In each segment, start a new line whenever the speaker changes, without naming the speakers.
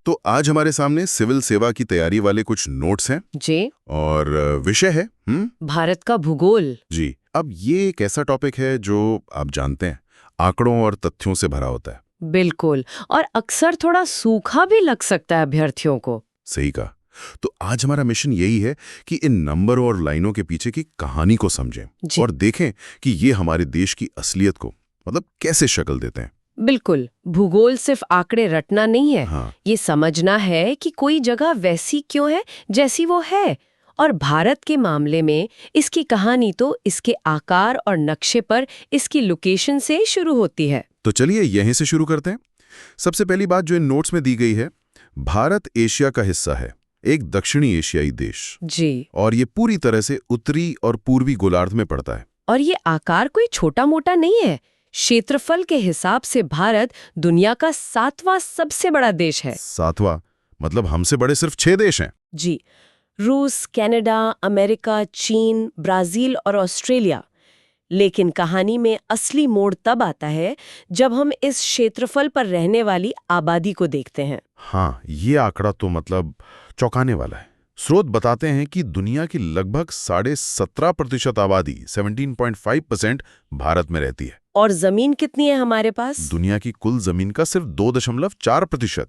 तो आज हमारे सामने सिविल सेवा की तैयारी वाले कुछ नोट्स हैं
जी।
और विषय है
भारत का भूगोल।
जी। अब ये एक ऐसा टॉपिक है जो आप जानते हैं आंकड़ों और तथ्यों से भरा होता है।
बिल्कुल, और अक्सर थोड़ा सूखा भी लग सकता है अभ्यर्थियों को।
सही कहा। तो आज हमारा मिशन यही है कि इन नंबरों और लाइनों के पीछे की कहानी को समझें और देखें कि ये हमारे देश की असलियत को मतलब कैसे शक्ल देते हैं।
बिल्कुल, भूगोल सिर्फ आंकड़े रटना नहीं है।
हाँ।
ये समझना है कि कोई जगह वैसी क्यों है जैसी वो है। और भारत के मामले में इसकी कहानी तो इसके आकार और नक्शे पर इसकी लोकेशन से शुरू होती है।
तो चलिए यहीं से शुरू करते हैं। सबसे पहली बात जो इन नोट्स में दी गई है, भारत एशिया का हिस्सा है, एक दक्षिणी एशियाई देश
जी।
और ये पूरी तरह से उत्तरी और पूर्वी गोलार्ध में पड़ता है।
और ये आकार कोई छोटा मोटा नहीं है। क्षेत्रफल के हिसाब से भारत दुनिया का 7वां सबसे बड़ा देश है।
7वां मतलब हमसे बड़े सिर्फ 6 देश हैं।
जी। रूस, कनाडा, अमेरिका, चीन, ब्राजील और ऑस्ट्रेलिया। लेकिन कहानी में असली मोड़ तब आता है जब हम इस क्षेत्रफल पर रहने वाली आबादी को देखते हैं।
हाँ, ये आंकड़ा तो मतलब चौंकाने वाला है। स्रोत बताते हैं कि दुनिया की लगभग 17.5% आबादी 17.5% भारत में रहती है।
और जमीन कितनी है हमारे पास?
दुनिया की कुल जमीन का सिर्फ 2.4%।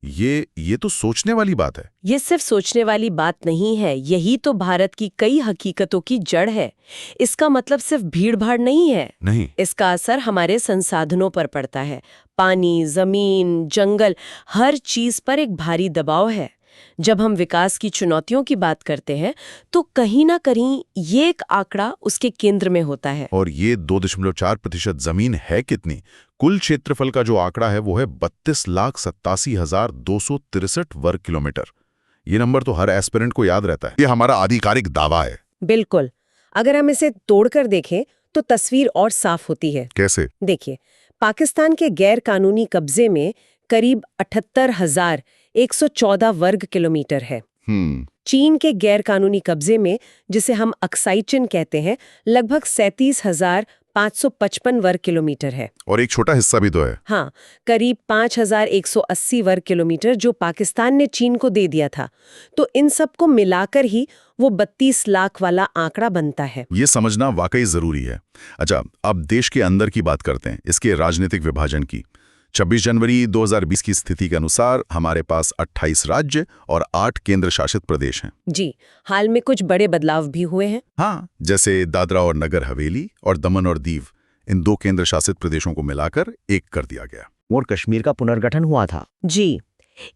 ये तो सोचने वाली बात है।
ये सिर्फ सोचने वाली बात नहीं है, यही तो भारत की कई हकीकतों की जड़ है। इसका मतलब सिर्फ भीड़-भाड़ नहीं है।
नहीं।
इसका असर हमारे संसाधनों पर पड़ता है। पानी, जमीन, जंगल, हर चीज पर एक भारी दबाव है। जब हम विकास की चुनौतियों की बात करते हैं तो कहीं ना कहीं ये एक आंकड़ा उसके केंद्र में होता है।
और ये 2.4% जमीन है कितनी? कुल क्षेत्रफल का जो आंकड़ा है वो है 32,87,263 वर्ग किलोमीटर। ये नंबर तो हर एस्पिरेंट को याद रहता है। ये हमारा आधिकारिक दावा है।
बिल्कुल। अगर हम इसे तोड़कर देखें तो तस्वीर और साफ होती है।
कैसे?
देखिए, पाकिस्तान के गैर कानूनी कब्जे में करीब 78,114 वर्ग किलोमीटर है। चीन के गैर कानूनी कब्जे में, जिसे हम अक्साई चिन कहते हैं, लगभग 37,555 वर्ग किलोमीटर है।
और एक छोटा हिस्सा भी तो है।
हाँ, करीब 5,180 वर्ग किलोमीटर जो पाकिस्तान ने चीन को दे दिया था। तो इन सब को मिलाकर ही वो 32 लाख वाला आंकड़ा बनता है।
ये समझना वाकई जरूरी है। अच्छा, अब देश के अंदर की बात करते हैं, इसके राजनीतिक विभाजन की। 26 जनवरी 2020 की स्थिति के अनुसार हमारे पास 28 राज्य और 8 केंद्र शासित प्रदेश हैं।
जी, हाल में कुछ बड़े बदलाव भी हुए हैं।
हाँ, जैसे दादरा और नगर हवेली और दमन और दीव, इन 2 केंद्र शासित प्रदेशों को मिलाकर एक कर दिया गया।
और कश्मीर का पुनर्गठन हुआ था।
जी,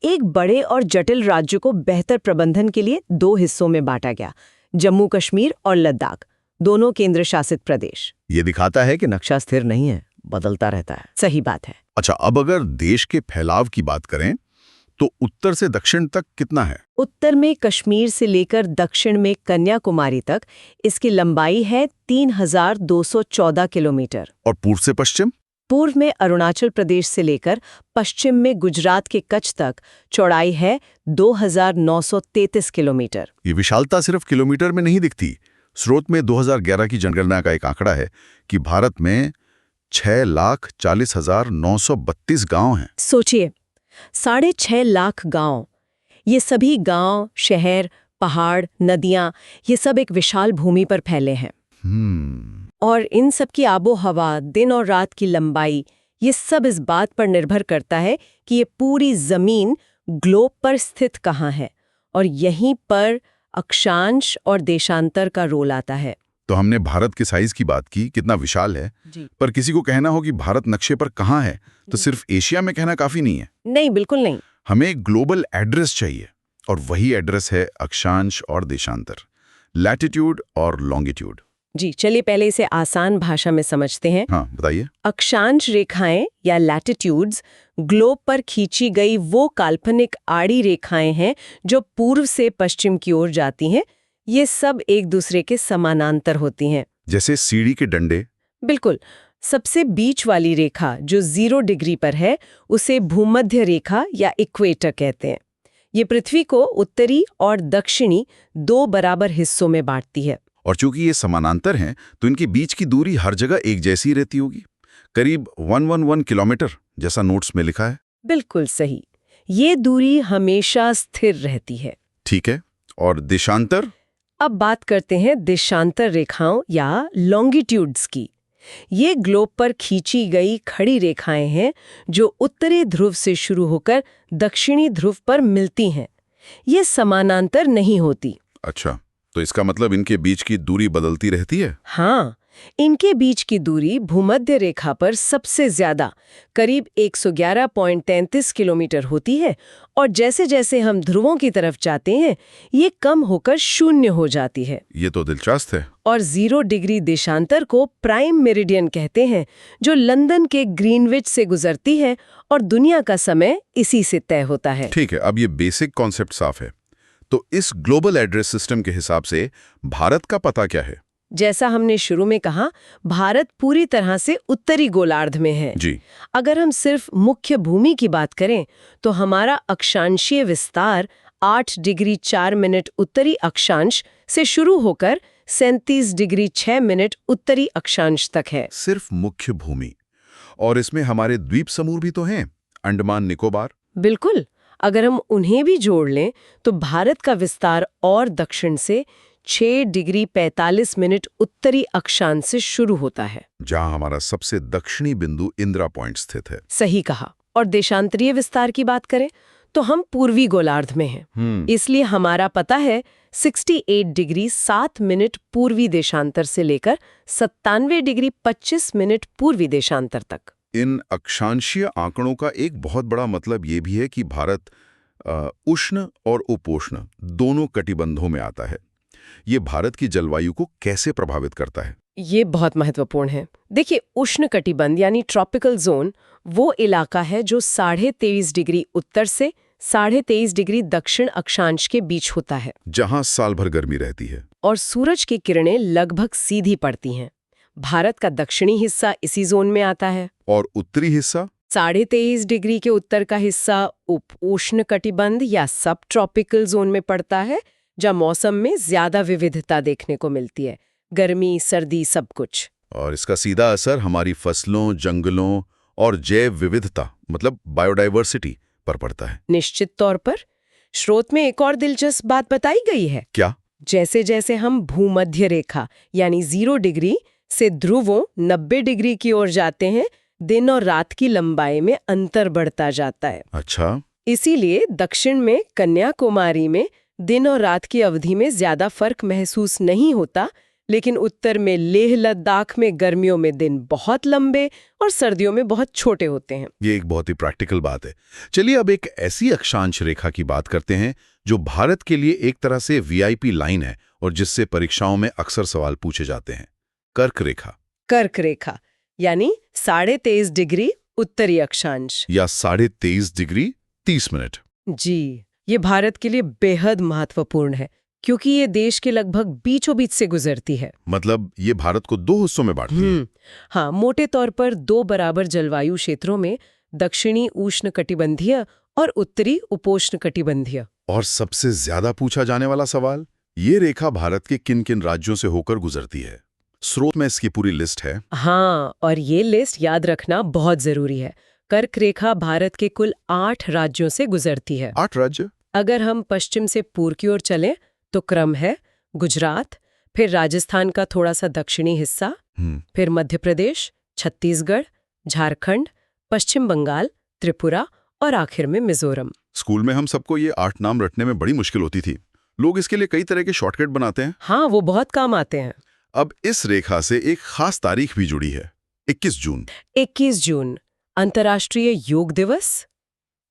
एक बड़े और जटिल राज्य को बेहतर प्रबंधन के लिए 2 हिस्सों में बांटा गया, जम्मू कश्मीर और लद्दाख, दोनों केंद्र शासित प्रदेश।
ये दिखाता है कि
नक्शा स्थिर नहीं है, बदलता रहता है।
सही बात है।
अच्छा, अब अगर देश के फैलाव की बात करें तो उत्तर से दक्षिण तक कितना है?
उत्तर में कश्मीर से लेकर दक्षिण में कन्याकुमारी तक इसकी लंबाई है 3,214 किलोमीटर।
और पूर्व से पश्चिम?
पूर्व में अरुणाचल प्रदेश से लेकर पश्चिम में गुजरात के कच्छ तक चौड़ाई है 2,933 किलोमीटर।
ये विशालता सिर्फ किलोमीटर में नहीं दिखती। स्रोत में 2011 की जनगणना का एक आंकड़ा है कि भारत में 6,40,932 गांव हैं।
सोचिए, 6.5 लाख गांव। ये सभी गांव, शहर, पहाड़, नदियां, ये सब एक विशाल भूमि पर फैले हैं। और इन सब की आबो हवा, दिन और रात की लंबाई, ये सब इस बात पर निर्भर करता है कि ये पूरी जमीन ग्लोब पर स्थित कहाँ है। और यहीं पर अक्षांश और देशांतर का रोल आता है।
तो हमने भारत के साइज की बात की, कितना विशाल है, पर किसी को कहना हो कि भारत नक्शे पर कहाँ है तो सिर्फ एशिया में कहना काफी नहीं है।
नहीं, बिल्कुल नहीं।
हमें एक ग्लोबल एड्रेस चाहिए और वही एड्रेस है अक्षांश और देशांतर, लैटिट्यूड और लॉन्गिट्यूड।
जी, चलिए पहले इसे आसान भाषा में समझते हैं।
हाँ, बताइए।
अक्षांश रेखाएं या लैटिट्यूड्स ग्लोब पर खींची गई वो काल्पनिक आड़ी रेखाएं हैं जो पूर्व से पश्चिम की ओर जाती हैं। ये सब एक दूसरे के समानांतर होती हैं,
जैसे सीढ़ी के डंडे।
बिल्कुल। सबसे बीच वाली रेखा जो 0 डिग्री पर है उसे भूमध्य रेखा या इक्वेटर कहते हैं। ये पृथ्वी को उत्तरी और दक्षिणी 2 बराबर हिस्सों में बांटती है।
और चूंकि ये समानांतर हैं तो इनके बीच की दूरी हर जगह एक जैसी रहती होगी, करीब 111 किलोमीटर, जैसा नोट्स में लिखा है।
बिल्कुल सही। ये दूरी हमेशा स्थिर रहती है।
ठीक है, और देशांतर?
अब बात करते हैं देशांतर रेखाओं या लॉन्गिट्यूड्स की। ये ग्लोब पर खींची गई खड़ी रेखाएं हैं जो उत्तरी ध्रुव से शुरू होकर दक्षिणी ध्रुव पर मिलती हैं। ये समानांतर नहीं होती।
अच्छा, तो इसका मतलब इनके बीच की दूरी बदलती रहती है?
हाँ, इनके बीच की दूरी भूमध्य रेखा पर सबसे ज्यादा करीब 111.33 किलोमीटर होती है और जैसे जैसे हम ध्रुवों की तरफ जाते हैं ये कम होकर शून्य हो जाती है।
ये तो दिलचस्प है।
और 0 डिग्री देशांतर को प्राइम मेरिडियन कहते हैं, जो लंदन के ग्रीनविच से गुजरती है और दुनिया का समय इसी से तय होता है।
ठीक है, अब ये बेसिक कॉन्सेप्ट साफ है। तो इस ग्लोबल एड्रेस सिस्टम के हिसाब से भारत का पता क्या है?
जैसा हमने शुरू में कहा, भारत पूरी तरह से उत्तरी गोलार्ध में है।
जी।
अगर हम सिर्फ मुख्य भूमि की बात करें तो हमारा अक्षांशीय विस्तार 8 डिग्री 4 मिनट उत्तरी अक्षांश से शुरू होकर 37 डिग्री 6 मिनट उत्तरी अक्षांश तक है।
सिर्फ मुख्य भूमि? और इसमें हमारे द्वीप समूह भी तो हैं, अंडमान निकोबार।
बिल्कुल, अगर हम उन्हें भी जोड़ लें तो भारत का विस्तार और दक्षिण से 6 डिग्री 45 मिनट उत्तरी अक्षांश से शुरू होता है,
जहां हमारा सबसे दक्षिणी बिंदु इंदिरा पॉइंट स्थित है।
सही कहा। और देशांतरीय विस्तार की बात करें तो हम पूर्वी गोलार्ध में हैं। इसलिए हमारा पता है 68 डिग्री 7 मिनट पूर्वी देशांतर से लेकर 97 डिग्री 25 मिनट पूर्वी देशांतर तक।
इन अक्षांशीय आंकड़ों का एक बहुत बड़ा मतलब ये भी है कि भारत उष्ण और उपोष्ण दोनों कटिबंधों में आता है। ये भारत की जलवायु को कैसे प्रभावित करता है?
ये बहुत महत्वपूर्ण है। देखिए, उष्ण कटिबंध यानी ट्रॉपिकल जोन वो इलाका है जो 23.5 डिग्री उत्तर से 23.5 डिग्री दक्षिण अक्षांश के बीच होता है,
जहां साल भर गर्मी रहती है
और सूरज की किरणें लगभग सीधी पड़ती हैं। भारत का दक्षिणी हिस्सा इसी जोन में आता है
और उत्तरी हिस्सा
23.5 डिग्री के उत्तर का हिस्सा उप उष्ण कटिबंध या सब ट्रॉपिकल जोन में पड़ता है, जहाँ मौसम में ज्यादा विविधता देखने को मिलती है, गर्मी सर्दी सब कुछ।
और इसका सीधा असर हमारी फसलों, जंगलों और जैव विविधता मतलब बायोडाइवर्सिटी पर पड़ता है।
निश्चित तौर पर। स्रोत में एक और दिलचस्प बात बताई गई है।
क्या?
जैसे जैसे हम भूमध्य रेखा यानी 0 डिग्री से ध्रुवों 90 डिग्री की ओर जाते हैं, दिन और रात की लंबाई में अंतर बढ़ता जाता है।
अच्छा।
इसीलिए दक्षिण में कन्याकुमारी में दिन और रात की अवधि में ज्यादा फर्क महसूस नहीं होता, लेकिन उत्तर में लेह लद्दाख में गर्मियों में दिन बहुत लंबे और सर्दियों में बहुत छोटे होते हैं।
ये एक बहुत ही प्रैक्टिकल बात है। चलिए अब एक ऐसी अक्षांश रेखा की बात करते हैं जो भारत के लिए एक तरह से वीआईपी लाइन है और जिससे परीक्षाओं में अक्सर सवाल पूछे जाते हैं। कर्क रेखा।
कर्क रेखा यानी 23.5 डिग्री उत्तरी अक्षांश
या 23.5 डिग्री 30 मिनट।
जी, ये भारत के लिए बेहद महत्वपूर्ण है क्योंकि ये देश के लगभग बीचों बीच से गुजरती है।
मतलब ये भारत को 2 हिस्सों में बांटती है।
हाँ, मोटे तौर पर 2 बराबर जलवायु क्षेत्रों में, दक्षिणी उष्ण कटिबंधीय और उत्तरी उपोष्ण कटिबंधीय।
और सबसे ज्यादा पूछा जाने वाला सवाल, ये रेखा भारत के किन किन राज्यों से होकर गुजरती है? स्रोत में इसकी पूरी लिस्ट है।
हाँ, और ये लिस्ट याद रखना बहुत जरूरी है। कर्क रेखा भारत के कुल 8 राज्यों से गुजरती है।
8 राज्य?
अगर हम पश्चिम से पूर्व की ओर चलें तो क्रम है गुजरात, फिर राजस्थान का थोड़ा सा दक्षिणी हिस्सा, फिर मध्य प्रदेश, छत्तीसगढ़, झारखंड, पश्चिम बंगाल, त्रिपुरा और आखिर में मिजोरम।
स्कूल में हम सबको ये 8 नाम रटने में बड़ी मुश्किल होती थी। लोग इसके लिए कई तरह के शॉर्टकट बनाते हैं।
हाँ, वो बहुत काम आते हैं।
अब इस रेखा से एक खास तारीख भी जुड़ी है, 21 जून।
21 जून अंतर्राष्ट्रीय योग दिवस।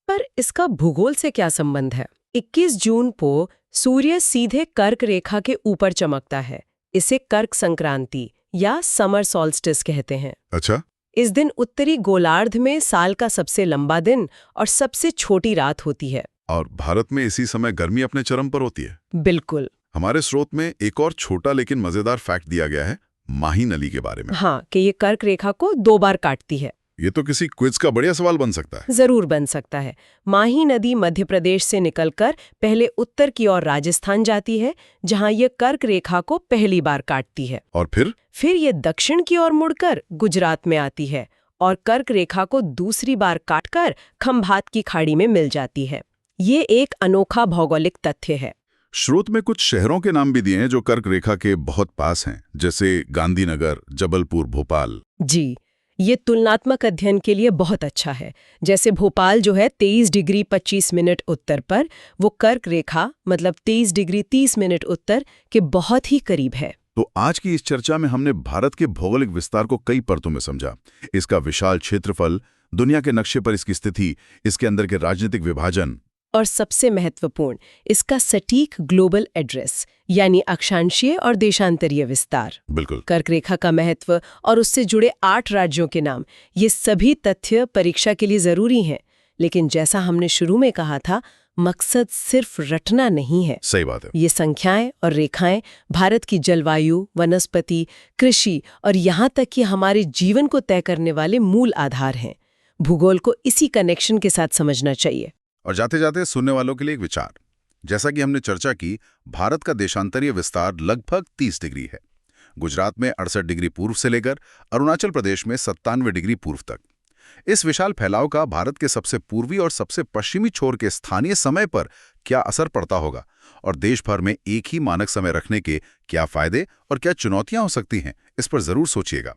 पर इसका भूगोल से क्या संबंध है? 21 जून को सूर्य सीधे कर्क रेखा के ऊपर चमकता है। इसे कर्क संक्रांति या समर सॉल्स्टिस कहते हैं।
अच्छा।
इस दिन उत्तरी गोलार्ध में साल का सबसे लंबा दिन और सबसे छोटी रात होती है।
और भारत में इसी समय गर्मी अपने चरम पर होती है।
बिल्कुल।
हमारे स्रोत में एक और छोटा लेकिन मजेदार फैक्ट दिया गया है माही नली के बारे में।
हाँ, कि ये कर्क रेखा को 2 बार काटती है।
ये तो किसी क्विज का बढ़िया सवाल बन सकता है।
जरूर बन सकता है। माही नदी मध्य प्रदेश से निकलकर पहले उत्तर की ओर राजस्थान जाती है, जहां ये कर्क रेखा को पहली बार काटती है।
और फिर
ये दक्षिण की ओर मुड़कर गुजरात में आती है और कर्क रेखा को दूसरी बार काटकर खंभात की खाड़ी में मिल जाती है। ये एक अनोखा भौगोलिक तथ्य है।
स्रोत में कुछ शहरों के नाम भी दिए हैं जो कर्क रेखा के बहुत पास हैं, जैसे गांधीनगर, जबलपुर, भोपाल।
जी, ये तुलनात्मक अध्ययन के लिए बहुत अच्छा है। जैसे भोपाल जो है 23 डिग्री 25 मिनट उत्तर पर, वो कर्क रेखा मतलब 23 डिग्री 30 मिनट उत्तर के बहुत ही करीब है।
तो आज की इस चर्चा में हमने भारत के भौगोलिक विस्तार को कई परतों में समझा। इसका विशाल क्षेत्रफल, दुनिया के नक्शे पर इसकी स्थिति, इसके अंदर के राजनीतिक विभाजन,
और सबसे महत्वपूर्ण, इसका सटीक ग्लोबल एड्रेस यानी अक्षांशीय और देशांतरीय विस्तार।
बिल्कुल।
कर्क रेखा का महत्व और उससे जुड़े 8 राज्यों के नाम, ये सभी तथ्य परीक्षा के लिए जरूरी हैं। लेकिन जैसा हमने शुरू में कहा था, मकसद सिर्फ रटना नहीं है।
सही बात है।
ये संख्याएं और रेखाएं भारत की जलवायु, वनस्पति, कृषि और यहाँ तक कि हमारे जीवन को तय करने वाले मूल आधार हैं। भूगोल को इसी कनेक्शन के साथ समझना चाहिए।
और जाते जाते सुनने वालों के लिए एक विचार। जैसा कि हमने चर्चा की, भारत का देशांतरीय विस्तार लगभग 30 डिग्री है। गुजरात में 68 डिग्री पूर्व से लेकर अरुणाचल प्रदेश में 97 डिग्री पूर्व तक। इस विशाल फैलाव का भारत के सबसे पूर्वी और सबसे पश्चिमी छोर के स्थानीय समय पर क्या असर पड़ता होगा, और देश भर में एक ही मानक समय रखने के क्या फायदे और क्या चुनौतियां हो सकती हैं, इस पर जरूर सोचिएगा।